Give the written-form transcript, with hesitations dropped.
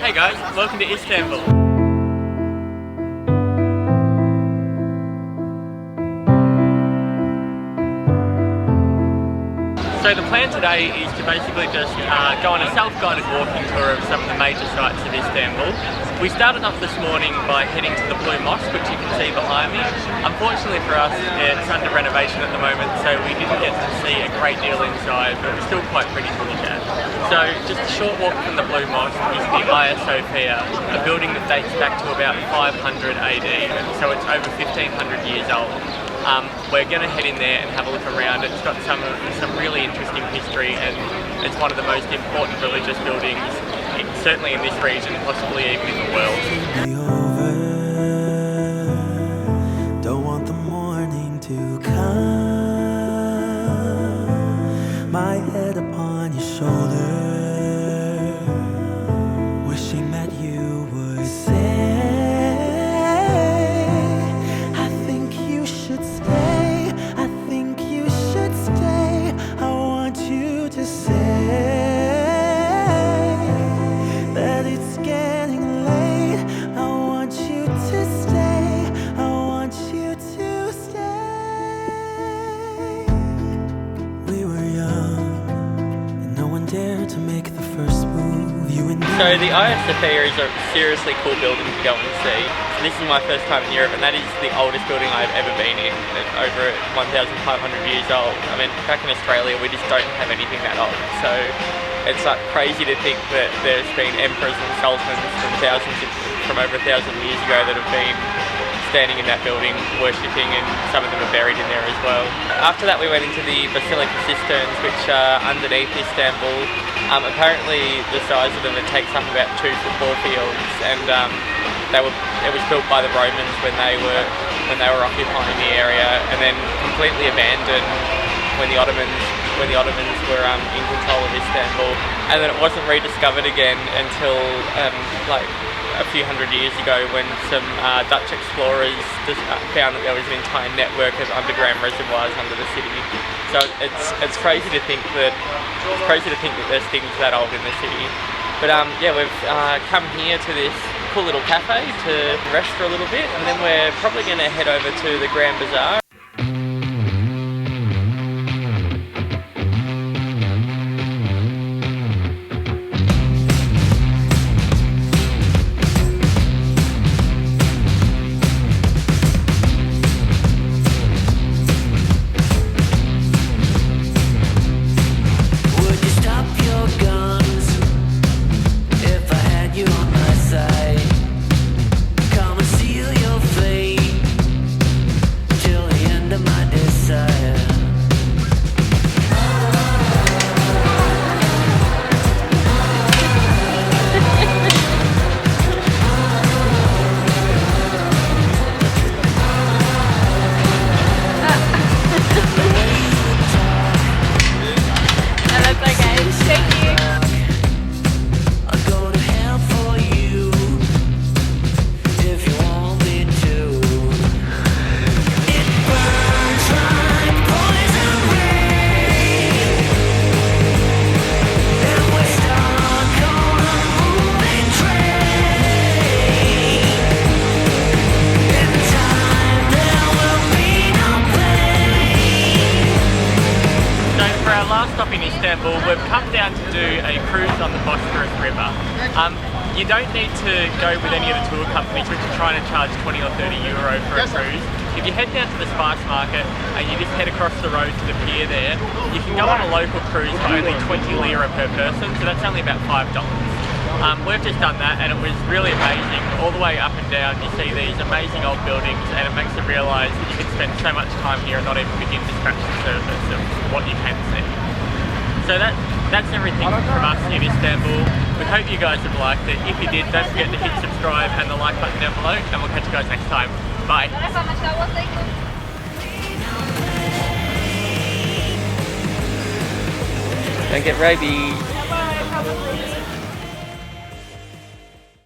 Hey guys, welcome to Istanbul. So the plan today is to basically just go on a self-guided walking tour of some of the major sites of Istanbul. We started off this morning by heading to the Blue Mosque, which you can see behind me. Unfortunately for us, it's under renovation at the moment, so we didn't get to see a great deal inside, but it was still quite pretty to look at. So just a short walk from the Blue Mosque is the Hagia Sophia, a building that dates back to about 500 AD, so it's over 1500 years old. We're going to head in there and have a look around. It's got some really interesting history, and it's one of the most important religious buildings, certainly in this region, possibly even in the world. Don't want the morning to come. My head upon your shoulder, wishing that you would say, I think you should stay. I think you should stay. I want you to say that it's getting late. I want you to stay. I want you to stay. We were young and no one dared to make the first move. You and me. So the Hagia Sophia is a seriously cool building to go and see. This is my first time in Europe, and that is the oldest building I've ever been in. It's over 1,500 years old. I mean, back in Australia we just don't have anything that old. So it's like crazy to think that there's been emperors and sultans from over 1,000 years ago that have been standing in that building worshipping, and some of them are buried in there as well. After that we went into the Basilica cisterns, which are underneath Istanbul. Apparently the size of them, it takes up about 2 football fields, and it was built by the Romans when they were occupying the area, and then completely abandoned when the Ottomans were in control of Istanbul, and then it wasn't rediscovered again until like a few hundred years ago, when some Dutch explorers just found that there was an entire network of underground reservoirs under the city. So it's crazy to think that there's things that old in the city. But yeah, we've come here to this cool little cafe to rest for a little bit, and then we're probably going to head over to the Grand Bazar. Stop in Istanbul, we've come down to do a cruise on the Bosphorus river. You don't need to go with any of the tour companies which are trying to charge 20 or 30 euro for a cruise. If you head down to the spice market and you just head across the road to the pier there, you can go on a local cruise for only 20 lira per person, so that's only about $5. We've just done that, and it was really amazing. All the way up and down you see these amazing old buildings, and it makes you realise that you can spend so much time here and not even begin to scratch the surface of what you can see. So that's everything from us in Istanbul. We hope you guys have liked it. If you did, don't forget to hit subscribe and the like button down below, and we'll catch you guys next time. Bye. Don't get rabies.